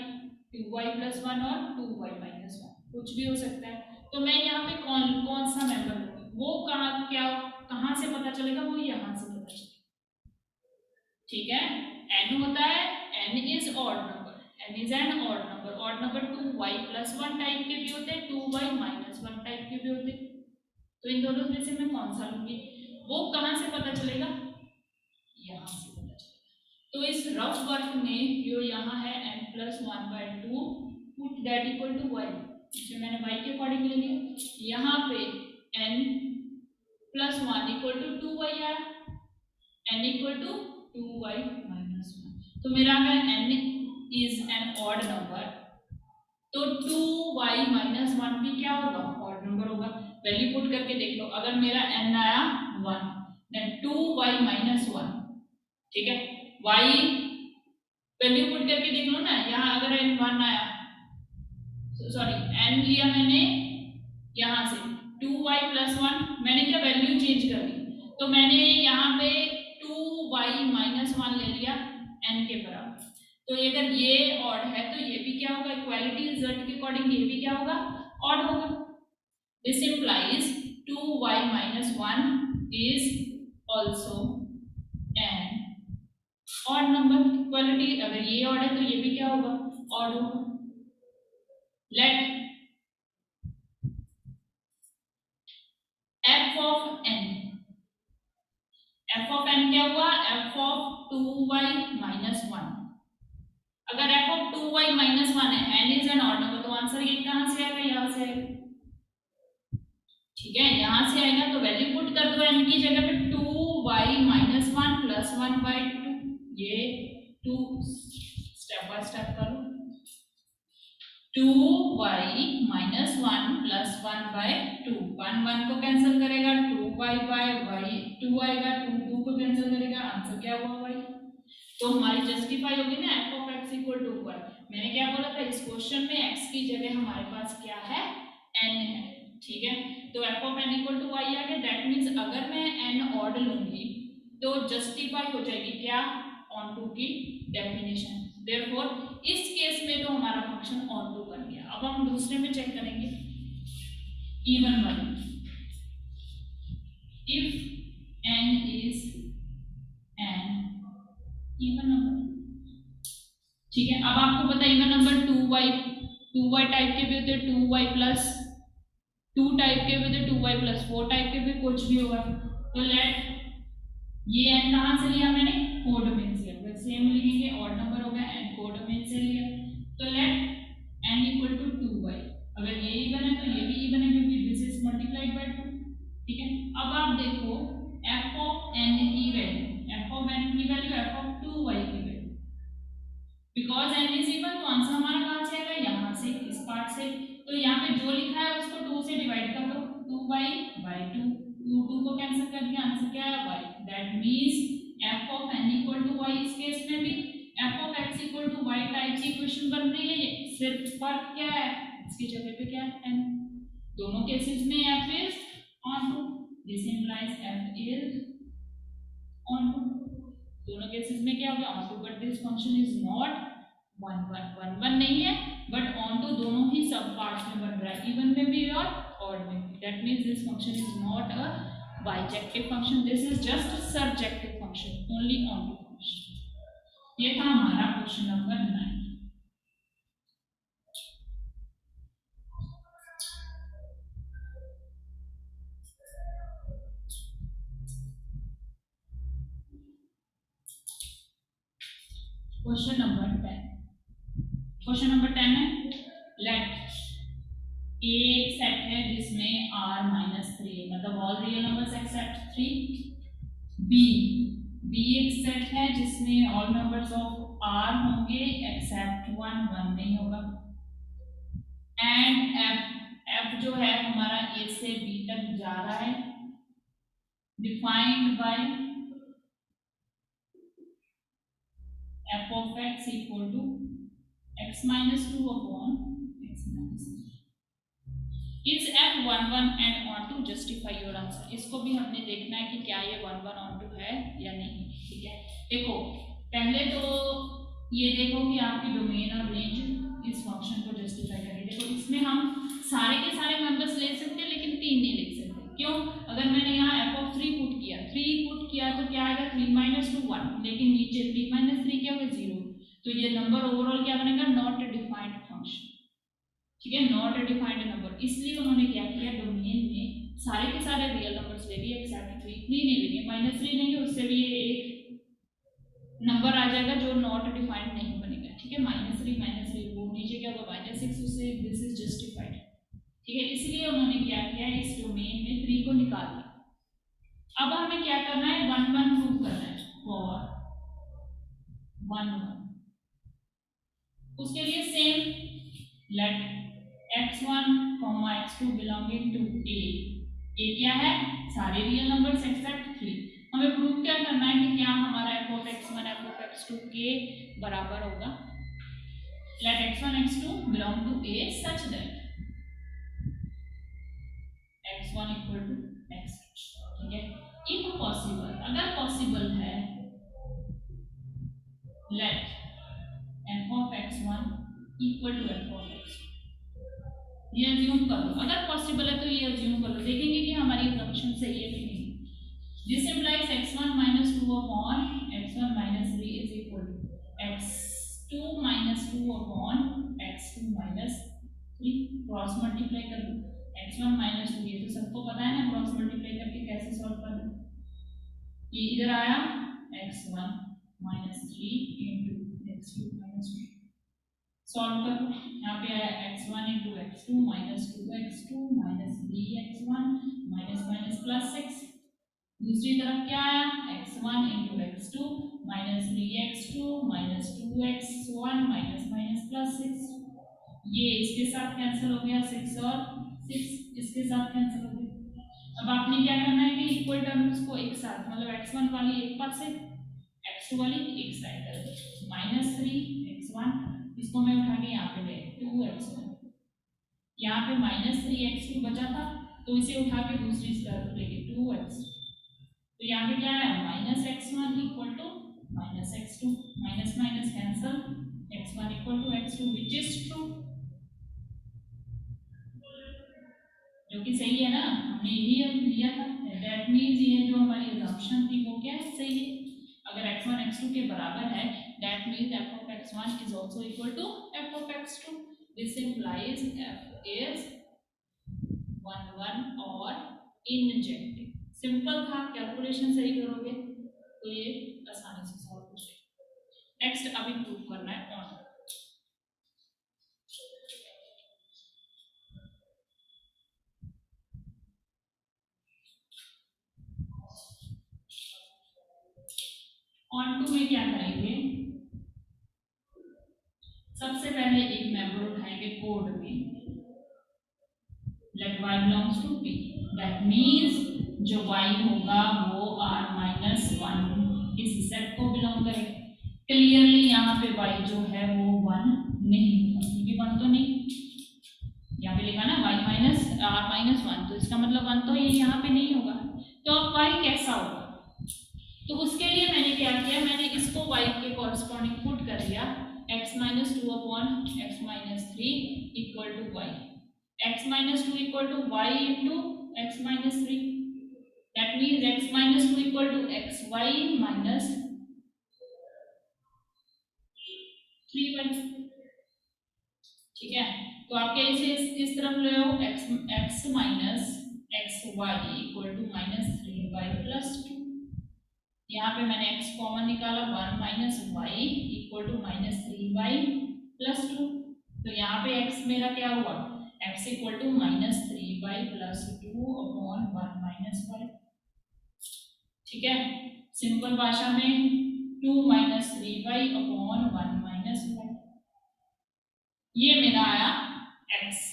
2y + 1 और 2y - 1, कुछ भी हो सकता है। तो मैं यहाँ पे कौन सा मेंबर लूंगी, वो कहाँ से पता चलेगा, वो यहाँ से पता चलेगा, ठीक है। n होता है, n is odd number, n is an odd number. Odd number 2y + 1 type के भी होते हैं, 2y - 1 टाइप के भी होते हैं। तो इन दोनों में से मैं कौन सा लूंगी, वो कहाँ से पता चलेगा, यहाँ से पता चलेगा। तो इस रफ वर्क में जो यहाँ है n + 1/2 put that equal to y, इसे मैंने y के अकॉर्डिंग ले लिया। यहाँ पे n + 1 इक्वल टू 2y आया, n इक्वल टू 2y - 1। तो मेरा अगर n is an odd number तो 2y - 1 भी क्या होगा, ऑड नंबर होगा। वैल्यू पुट करके देख लो, अगर मेरा n आया 1 देन 2y - 1, ठीक है। y वैल्यू पुट करके देख लो ना, यहाँ अगर n 1 आया, सॉरी n लिया मैंने यहाँ से 2y + 1, मैंने क्या वैल्यू चेंज कर दी, तो मैंने यहाँ पे 2y - 1 ले लिया n के बराबर। तो अगर ये ऑड है तो ये भी क्या होगा, इक्वालिटी रिजल्ट के अकॉर्डिंग ये भी क्या होगा, ऑड होगा। This implies 2y - 1 is also an odd number. Equality अगर ये ऑड है तो ये भी क्या होगा, ऑड होगा। Let f of n, f of n क्या हुआ, f of 2y - 1। अगर f of 2y - 1 है, n is an odd number, तो आंसर ये कहाँ से आएगा, यहाँ से आएगा, ठीक है। यहाँ से आएगा तो वैल्यू पुट कर दो n की जगह पे 2y - 1 + 1/2, ये 2 स्टेप बाय स्टेप करो, 2y - 1 + 1/2, 1 1 को कैंसिल करेगा, 2y y 2 आएगा, 2 2 को कैंसिल करेगा, आंसर क्या हुआ y। तो हमारी जस्टिफाई होगी ना f of x equal to 1। मैंने क्या बोला था, इस क्वेश्चन में x की जगह हमारे पास क्या है, n है, ठीक है। तो f of n equal to y आ गया। दैट मीन्स अगर मैं n ऑड लूंगी तो जस्टिफाई हो जाएगी क्या, ऑन टू की डेफिनेशन। देयरफॉर इस केस में तो हमारा फंक्शन ऑन टू बन गया। अब हम दूसरे में चेक करेंगे, even one, if n is an even number, ठीक है। अब आपको पता है इवन नंबर 2y टाइप के भी होते हैं, 2y + 2 टाइप के भी होते हैं, 2y + 4 टाइप के भी, कुछ भी होगा। तो लेट ये n कहाँ से लिया मैंने, कोड में से, सेम लिखेंगे, ऑड नंबर होगा n कोड डोमेन से लिया। तो late n equal to 2y, अगर ये इवन है तो ये भी इवन है क्योंकि दिस इज मल्टीप्लाइड बाय 2। ठीक है, अब आप देखो f ऑफ n की वैल्यू, f ऑफ n की वैल्यू f ऑफ 2y की value, because n is even तो आंसर हमारा कहाँ से आएगा, यहाँ से, इस पार्ट से। तो यहाँ पे जो लिखा है उसको 2 से डिवाइड कर दो, 2y बाय 2, 2 को कैंसिल कर दिया, आंसर क्या है y। That means f of n equal to y, इस केस में भी f of x equal to y type की इक्वेशन बन रही है। सिर्फ फर्क क्या है, इसकी जगह पे क्या है n, दोनों केसेस में f is onto, this implies f is onto, दोनों केसेस में क्या हो गया onto, but this function is not 1 1 1 1 नहीं है, बट ऑन टू दोनों ही सब पार्ट्स में बन रहा है, इवन में भी और ऑड में भी। That means this function is not a bijective function, this is just surjective function, only onto function. ये था हमारा question number 9। Question number 10, question number 10 है लेट A एक सेट है जिसमें r माइनस 3 मतलब all real numbers accept 3, B एक set है जिसमें ऑल नंबर्स ऑफ r होंगे एक्सेप्ट 1 1 नहीं होगा, एंड f जो है हमारा A से B तक जा रहा है, defined by f of x equal to x minus 2 upon x minus 3। Is f 1 1 and on to justify your answer। इसको भी हमने देखना है कि क्या ये 1 1 on to है या नहीं। ठीक है, देखो पहले तो ये देखो कि आपकी डोमेन और रेंज इस फंक्शन को जस्टिफाई करेगी। देखो इसमें हम सारे के सारे मेंबर्स ले सकते हैं लेकिन 3 नहीं लिख सकते, क्यों? अगर मैंने यहाँ f of 3 पुट किया तो क्या आएगा 3 माइनस 2 1, लेकिन नीचे 3 माइनस 3 क्या होगा 0, तो ये नंबर ओवरऑल क्या बनेगा नॉट डिफाइंड फंक्शन। ठीक है, नॉट डिफाइंड नंबर, इसलिए उन्होंने क्या किया डोमेन में सारे के सारे रियल नंबर्स ले लिए एक्सेप्ट 3 नहीं लेंगे, माइनस 3 लेंगे, उससे भी ये एक नंबर आ जाएगा जो नॉट डिफाइंड नहीं बनेगा। ठीक है, माइनस 3 वो नीचे क्या होगा माइनस 6, उससे दिस इज जस्टिफाइड। ठीक है, इसलिए उन्होंने क्या किया इस डोमेन में 3 को निकाल दिया। अब हमें क्या करना है 1 1 प्रूव करना है फॉर 1 1, उसके लिए same let x1, x2 belonging to a क्या है सारे रियल नंबर्स एक्सेप्ट 3। हमें प्रूव क्या करना है कि क्या हमारा f of x1 f of x2 के बराबर होगा। Let x1 x2 belong to a such that x1 equal to x2। ठीक है, इफ पॉसिबल, अगर पॉसिबल है let f of x1 equal to f of x2, ये अज्यूम कर लो, अगर पॉसिबल है तो ये अज्यूम कर लो, देखेंगे कि हमारी assumption सही है कि नहीं। This implies x1 minus 2 upon x1 minus 3 is equal to x2 minus 2 upon x2 minus 3। Cross multiply कर लो, x1 minus 2 ये तो सबको पता है ना, क्रॉस मल्टीप्लाई करके कैसे सॉल्व कर लो। ये इधर आया x1 minus 3 into x2 minus 2, solve करो, यहाँ पे आया x1 into x2 minus 2x2 minus 3x1 minus minus plus 6। दूसरी तरफ क्या आया x1 into x2 minus 3x2 minus 2x1 minus minus plus 6। ये इसके साथ कैंसिल हो गया 6 और 6 इसके साथ कैंसिल हो गया। अब आपने क्या करना है कि इक्वल टर्म्स को एक साथ मतलब x1 वाली एक पास से x2 वाली एक साइड कर दो, माइनस 3x1 इसको मैं उठा के यहाँ पे ले 2x1, यहाँ पे माइनस 3x2 बचा था तो इसे उठा के दूसरी तरफ लेके 2x, तो यहाँ पे क्या है minus x1 equal to minus x2, minus minus cancel, x1 equal to x2 which is true, जो कि सही है ना, हमने यही लिया था। दैट मींस ये जो हमारी assumption थी वो क्या है सही है। अगर x1 x2 के बराबर है that means f of x1 is also equal to f of x2। this implies f is 1 1 और injective। सिंपल था, कैलकुलेशन सही करोगे तो ये आसानी से सॉल्व हो जाएगा। नेक्स्ट अभी प्रूव करना है ऑन। ऑन टू में क्या करेंगे, सबसे पहले एक मेंबर उठाएंगे codomain, let y belongs to p, that means जो y होगा वो r माइनस 1 इस सेट को बिलोंग करेगा। क्लियरली यहाँ पे y जो है वो 1 नहीं होगा, क्योंकि 1 तो नहीं, यहाँ पे लिखा ना y माइनस r माइनस 1, तो इसका मतलब 1 तो ये यहाँ पे नहीं होगा। तो अब y कैसा होगा, तो उसके लिए मैंने क्या किया, मैंने इसको y के कॉरस्पॉन्डिंग पुट कर दिया, x minus 2 upon x minus 3 equal to y, x minus 2 equal to y into x minus 3, that means x minus 2 equal to x y minus 3y। ठीक है, तो आप कैसे इस तरफ ले हो, x minus x y equal to minus 3y plus 2, यहाँ पे मैंने x कॉमन निकाला, 1 minus y equal to minus 3y plus 2, तो यहाँ पे x मेरा क्या हुआ, x equal to minus 3y plus 2 upon 1 minus y. ठीक है, सिंपल भाषा में 2 minus 3y upon 1 minus Y, ये मेरा आया x।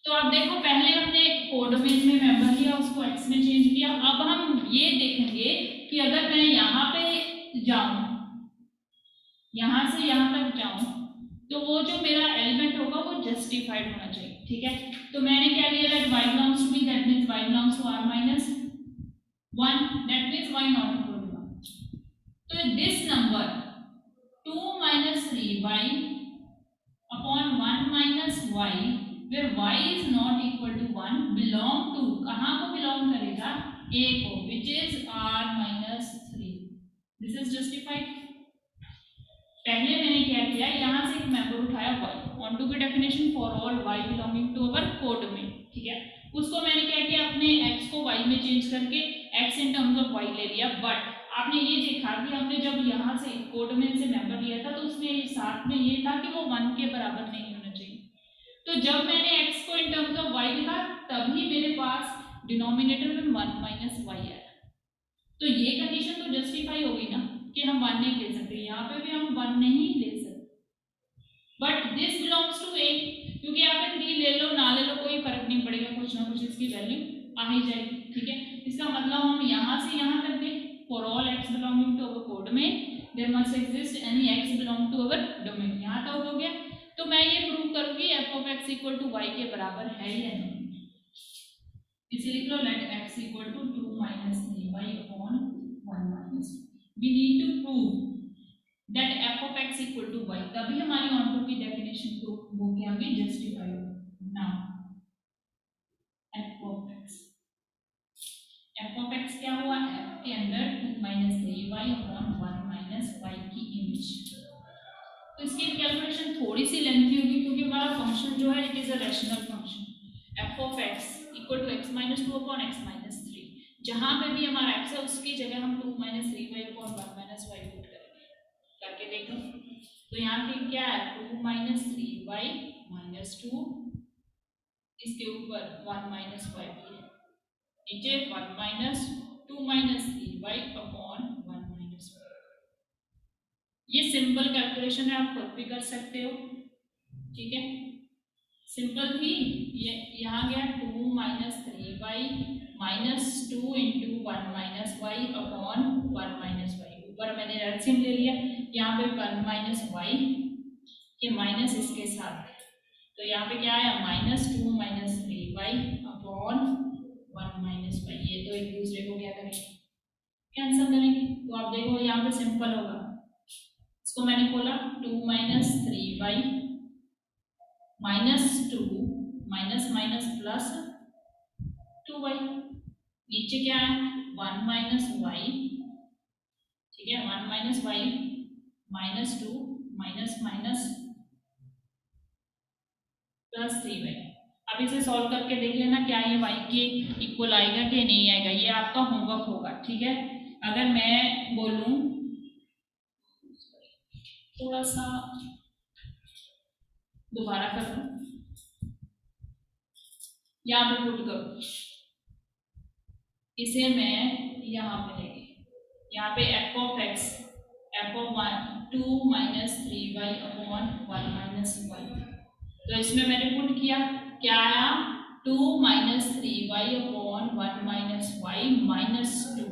तो अब देखो, पहले हमने कोडोमेन में मेंबर लिया, उसको x में चेंज किया। अब हम ये देखेंगे कि अगर मैं यहाँ पे जाऊं, यहाँ से यहाँ तक जाऊं, तो वो जो मेरा एलिमेंट होगा वो जस्टिफाइड होना चाहिए। ठीक है, तो मैंने क्या लिया, let y belongs to b, that means y belongs to r minus 1, that means y not equal to 1। तो this number 2 minus 3y upon 1 minus y where y is not equal to 1 belong to, कहाँ को belong करेगा, a को, which is r minus 3। this is justified। पहले मैंने क्या किया, यहाँ से एक मेंबर उठाया y, ऑन टू की definition for all y belonging to our code में। ठीक है, उसको मैंने क्या किया, अपने x को y में चेंज करके x in terms of y ले लिया। बट आपने ये देखा कि हमने जब यहाँ से कोड में से मेंबर लिया था, तो उसमें साथ में ये था कि वो 1 के बराबर नहीं होना चाहिए। तो जब मैंने x को इन टर्म्स ऑफ y लिखा, तभी मेरे पास डिनोमिनेटर में 1 माइनस y आया। तो ये कंडीशन तो जस्टिफाई होगी ना कि हम 1 नहीं ले सकते, यहाँ पे भी हम 1 नहीं ले सकते। But this belongs to a, क्योंकि यहाँ पे 3 ले लो ना ले लो कोई फर्क नहीं पड़ेगा, कुछ ना कुछ इसकी वैल्यू आ ही जाएगी। ठीक है, इसका मतलब हम यहाँ से यहाँ तक गए, for all x belonging to our code में there must exist any x belong to our domain, यहाँ तक हो गया। तो मैं ये प्रूव करूंगी f of x equal to y के बराबर है या नहीं। इसे लिख लो, let x equal to 2 minus 3y upon 1 minus, we need to prove that f of x equal to y, तभी हमारी ऑन टू की डेफिनेशन को वो क्या होगी, जस्टिफाई होगी। नाउ f ऑफ x क्या हुआ, f के अंदर 2 minus 3y upon 1 minus y की इमेज। तो इसकी कैलकुलेशन थोड़ी सी लेंथी होगी, क्योंकि हमारा फंक्शन जो है it is a rational function, f of x equal to x minus 2 upon x minus 3, जहां पे भी हमारा x है उसकी जगह हम 2 minus 3y upon 1 minus y put करेंगे। करके देखो, तो यहाँ पे क्या है, 2 माइनस 3y माइनस 2, इसके ऊपर 1 माइनस y है, नीचे 1 minus 2 minus 3y upon 1 minus y। ये सिंपल कैलकुलेशन है, आप खुद भी कर सकते हो। ठीक है, सिंपल थी ये, यहाँ गया 2 minus 3y minus 2 into 1 minus y upon 1 minus y, ऊपर मैंने एलसीएम ले लिया, यहाँ पे 1 माइनस y के माइनस इसके साथ, तो यहाँ पे क्या आया, minus 2 minus 3y upon 1 minus y। ये तो एक दूसरे को क्या करेंगे, कैंसिल करेंगे। तो आप देखो यहाँ पे सिंपल होगा, इसको मैंने खोला, 2 minus 3y minus 2 minus minus plus 2y, नीचे क्या है 1 माइनस y। ठीक है, 1 minus y minus 2 minus minus plus 3y। अब इसे सॉल्व करके देख लेना क्या ये y के इक्वल आएगा कि नहीं आएगा, ये आपका होमवर्क होगा। ठीक है, अगर मैं बोलूं थोड़ा सा दोबारा कर लूं, यहाँ पे पुट करूं, इसे मैं यहाँ पे लेंगे, यहाँ पे f of x F of 2 minus 3y upon 1 minus y। तो इसमें मैंने पुट किया, क्या आया 2 minus 3y upon 1 minus y minus 2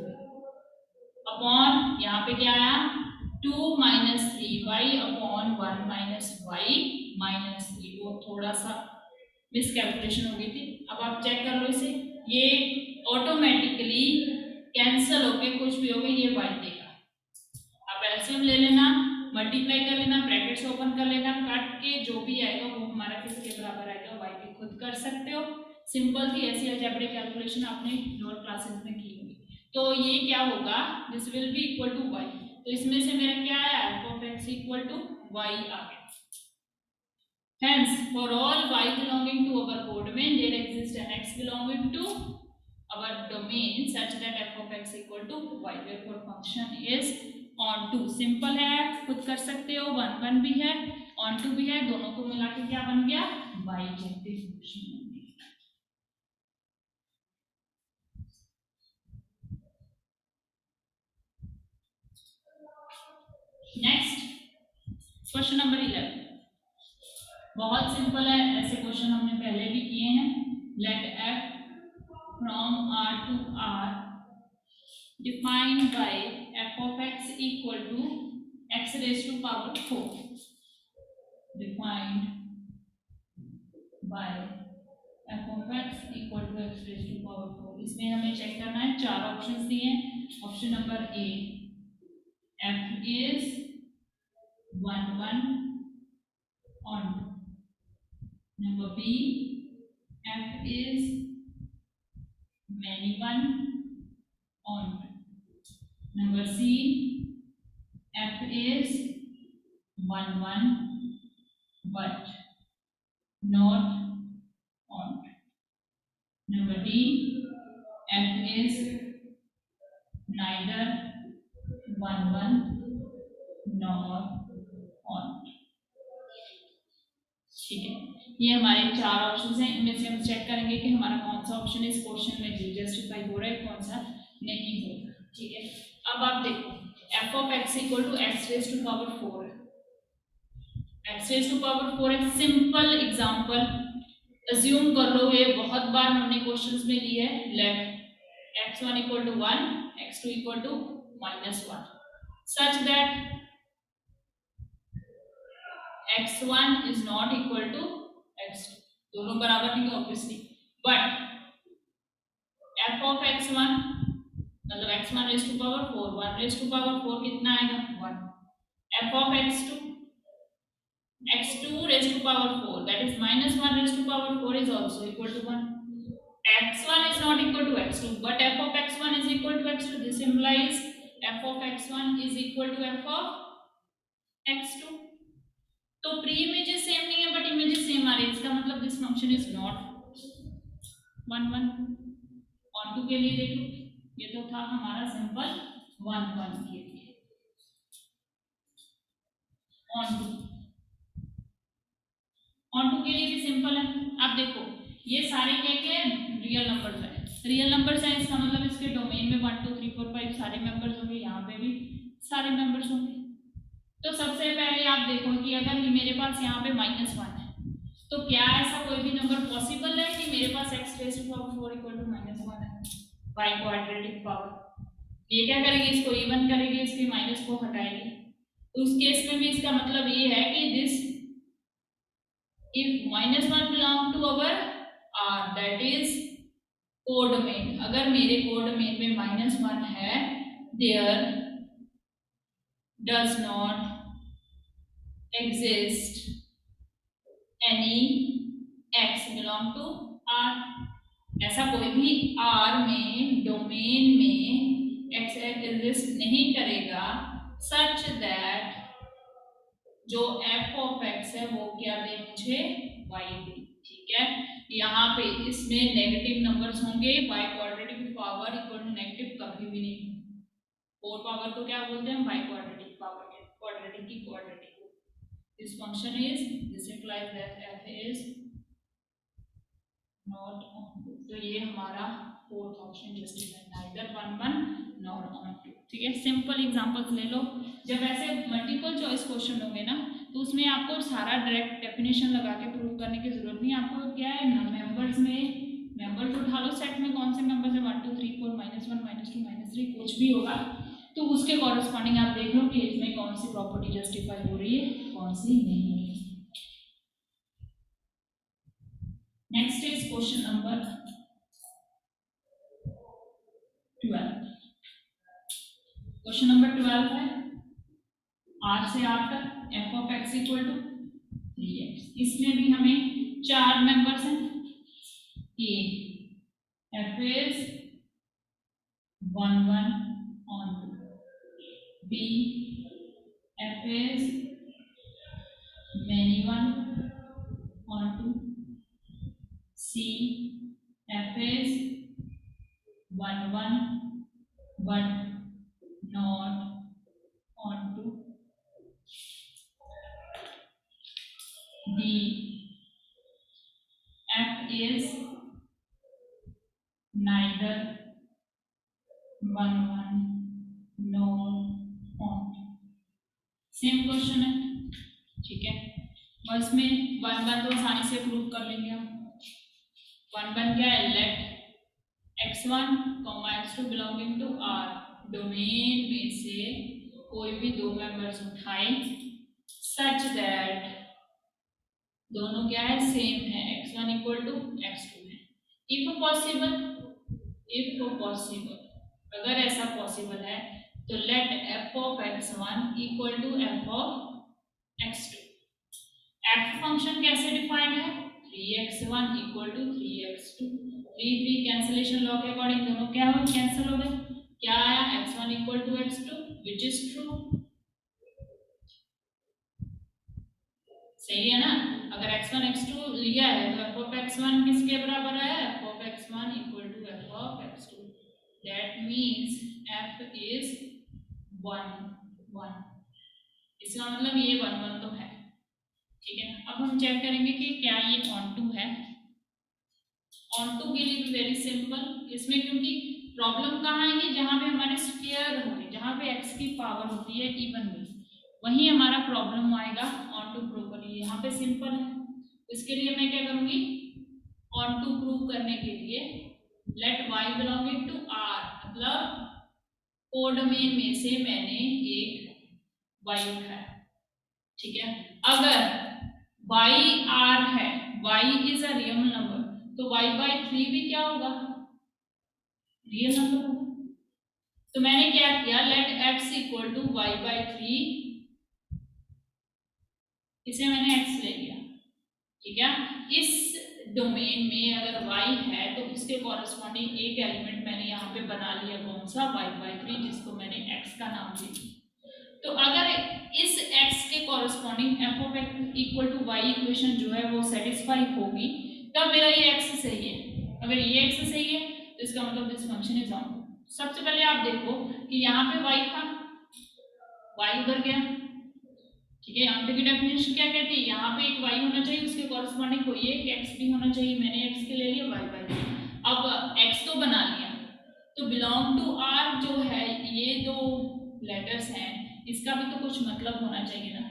upon यहाँ पे क्या आया 2 minus 3y upon 1 minus y minus 3। वो थोड़ा सा मिसकैलकुलेशन हो गई थी। अब आप चेक कर लो इसे, ये ऑटोमेटिकली कैंसिल होके कुछ भी होगा ये y देगा। आप एलसीएम ले लेना, मल्टीप्लाई कर लेना, ब्रैकेट्स ओपन कर लेना, काट के जो भी आएगा वो हमारा किसके बराबर आएगा y के खुद कर सकते हो। सिंपल थी, ऐसी अलजेब्रिक कैलकुलेशन आपने लोअर क्लासेस में की होगी। तो ये क्या होगा, this will be equal to y। तो इसमें से मेरा क्या आया f of x equal to y आ गया। Hence, for all y belonging to our codomain, there exists an x belonging to our domain such that f of x equal to y. Therefore, function is onto। Simple है, खुद कर सकते हो, 1 1 भी है, onto भी है, दोनों को मिला के क्या बन गया y जैसे फंक्शन बन गया। नेक्स्ट क्वेश्चन नंबर 11, बहुत सिंपल है, ऐसे क्वेश्चन हमने पहले भी किए हैं। Let f from R to R defined by f of x equal to x raised to power 4, defined by f of x equal to x raised to power 4। इसमें हमें चेक करना है, चार ऑप्शंस दिए हैं। Option number A f is 1 1 on, number b f is many 1 on, number c f is 1 1 but not on, number d f is neither 1 1 nor on। ठीक है, ये हमारे चार ऑप्शंस हैं। इनमें से हम चेक करेंगे कि हमारा कौन सा ऑप्शन इस क्वेश्चन में जस्टिफाई हो रहा है, कौन सा नहीं हो रहा। ठीक है, अब आप देखो f of x equal to x raise to power 4 है। x रेज टू पावर 4 एक सिंपल एग्जांपल अज्यूम कर लो, ये बहुत बार हमने क्वेश्चंस में ली है। Let x1 equal to 1, x2 equal to -1 such that x1 is not equal to x2, दोनों बराबर नहीं obviously, but f of x1 मतलब x1 raise to power 4, 1 raise to power 4 कितना आएगा 1, f of x2 raise to power 4 that is -1 raise to power 4 is also equal to 1। x1 is not equal to x2 but f of x1 is equal to x2, this implies f of x1 is equal to f of x2। तो pre images same नहीं है but images same आ रही है, इसका मतलब this function is not 1 1 onto के लिए देखो, ये तो था हमारा सिंपल 1 1 के लिए। ऑन टू के लिए भी सिंपल है। अब देखो ये सारे क्या रियल नंबर्स हैं, रियल नंबर्स हैं, इसका मतलब इसके डोमेन में 1 2 3 4 5 सारे मेंबर्स होंगे, यहाँ पे भी सारे मेंबर्स होंगे। तो सबसे पहले आप देखो कि अगर मेरे पास यहाँ पे -1 है तो क्या ऐसा कोई भी नंबर पॉसिबल है कि मेरे पास x raise to power 4 equal to -1 है बाय क्वाड्रेटिक पावर। ये क्या करेगी, इसको इवन करेगी, इसके माइनस को हटाएगी। तो उस केस में भी इसका मतलब ये है कि this if -1 belong to our R that is codomain. अगर मेरे कोडोमेन में -1 है there does not exist any x belong to R। ऐसा कोई भी R में डोमेन में x एग्जिस्ट नहीं करेगा सच दैट जो f of x है वो क्या दे मुझे y दे। ठीक है, यहाँ पे इसमें नेगेटिव नंबर्स होंगे, by quadratic power equal to negative कभी भी नहीं। 4 पावर को क्या बोलते हैं बाय क्वाड्रेटिक पावर, क्वाड्रेटिक की quadratic. This function is this implies that f is not onto. तो ये हमारा fourth option justify neither 1 1 nor onto. ठीक है, सिंपल एग्जांपल्स ले लो। जब ऐसे मल्टीपल चॉइस क्वेश्चन होंगे ना तो उसमें आपको सारा डायरेक्ट डेफिनेशन लगा के प्रूव करने की जरूरत नहीं, आपको क्या है ना, मेंबर्स में मेंबर्स उठा लो, सेट में कौन से मेंबर्स है 1 2 3 4 -1 -2 -3 कुछ भी होगा तो उसके कॉरस्पॉन्डिंग आप देख लो कि इसमें कौन सी प्रॉपर्टी जस्टिफाई हो रही है कौन सी नहीं हो रही। Next is question number 12। Question number 12 है R से R तक f of x equal to 3x। इसमें भी हमें 4 मेंबर्स हैं। A f is 1 1 on 2, B f is many 1 on 2, C f is 1 1 but not on 2, D f is neither 1 1 nor on 2। Same question है, ठीक है। बस में 1 1 तो आसानी से प्रूव कर लेंगे हम। 1 1 क्या है, let x1, x2 belonging to R domain में से कोई भी दो मेंबर्स उठाए सच दैट दोनों क्या है, सेम है, x1 इक्वल टू x2 है। इफ पॉसिबल अगर ऐसा पॉसिबल है तो let f of x1 equal to f of x2। f function कैसे डिफाइंड है, 3x1 equal to 3x2। 3 cancellation law के अकॉर्डिंग दोनों क्या हो, कैंसिल हो गए। क्या आया, x1 equal to x2 which is true, सही है ना। अगर x1 x2 लिया है तो f ऑफ x1 किसके बराबर है, f of x1 equal to f of x2। That means f is 1 1। इसका मतलब ये 1 1 तो है, ठीक है। अब हम चेक करेंगे कि क्या ये ऑन टू है। ऑन टू के लिए भी वेरी सिंपल, इसमें क्योंकि प्रॉब्लम कहाँ आएगी, जहाँ पे हमारे स्क्वायर होंगे, जहाँ पे x की पावर होती है इवन में, वहीं हमारा प्रॉब्लम आएगा ऑन टू प्रूव के लिए। यहाँ पे सिंपल है, इसके लिए मैं क्या करूंगी, ऑन टू प्रूव करने के लिए let y belonging to R, मतलब कोडोमेन में से मैंने एक y उठाया, ठीक है। अगर y R है, y is a real number, तो y बाई 3 भी क्या होगा, रियल नंबर होगा। तो मैंने क्या किया, let x equal to y by 3, इसे मैंने x ले लिया, ठीक है। इस डोमेन में अगर y है तो इसके कॉरेस्पॉन्डिंग एक एलिमेंट मैंने यहाँ पे बना लिया, कौन सा, y बाई 3, जिसको मैंने x का नाम दे दिया। तो अगर इस x के corresponding f of x equal to y equation जो है वो सेटिस्फाई होगी, तब मेरा ये x सही है। अगर ये x सही है तो इसका मतलब दिस फंक्शन इज ऑन। सबसे पहले आप देखो कि यहाँ पे y था, y उधर गया, ठीक है। यहाँ पे की डेफिनेशन क्या कहती है, यहाँ पे एक y होना चाहिए, उसके कॉरेस्पॉन्डिंग कोई एक x भी होना चाहिए। मैंने x के ले लिया, y बाई 3। अब x तो बना लिया, तो बिलोंग टू R जो है, ये दो लेटर्स हैं, इसका भी तो कुछ मतलब होना चाहिए ना।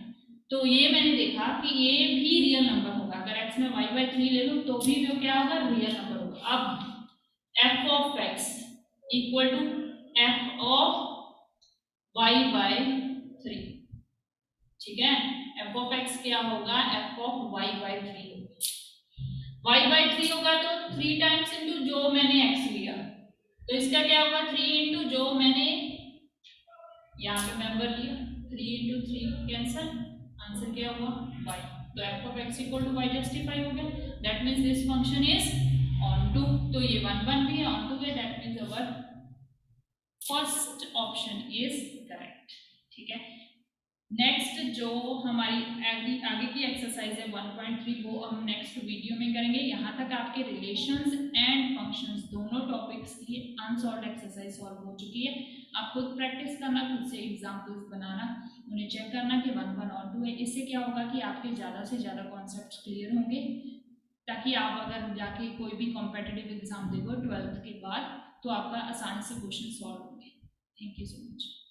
तो ये मैंने देखा कि ये भी रियल नंबर होगा। अगर x में y बाई 3 ले लूँ तो भी वो क्या होगा, रियल नंबर होगा। अब f of x equal to f of y by 3, ठीक है। f ऑफ x क्या होगा, f ऑफ y बाई 3 होगा। y बाई 3 होगा तो 3 टाइम्स इंटू जो मैंने x लिया, तो इसका क्या होगा, 3 इंटू जो मैंने यहाँ पे मेंबर लिया, 3 इंटू 3 कैंसल, आंसर क्या हुआ, y। तो f of x equal to y justify हो गया। That means this function is onto. तो ये 1 1 भी है, ऑन टू है, that means our first option is correct, ठीक है। नेक्स्ट जो हमारी आगे की एक्सरसाइज है 1.3, वो हम नेक्स्ट वीडियो में करेंगे। यहाँ तक आपके रिलेशंस एंड फंक्शंस दोनों टॉपिक्स की अनसॉल्व्ड एक्सरसाइज सॉल्व हो चुकी है। आप खुद प्रैक्टिस करना, खुद से एग्जाम्पल्स बनाना, उन्हें चेक करना कि 1 1 और 2 है। इससे क्या होगा कि आपके ज़्यादा से ज़्यादा कॉन्सेप्ट क्लियर होंगे, ताकि आप अगर जाके कोई भी कॉम्पिटिटिव एग्जाम देखो 12th के बाद तो आपका आसानी से क्वेश्चन सॉल्व होंगे। Thank you so much.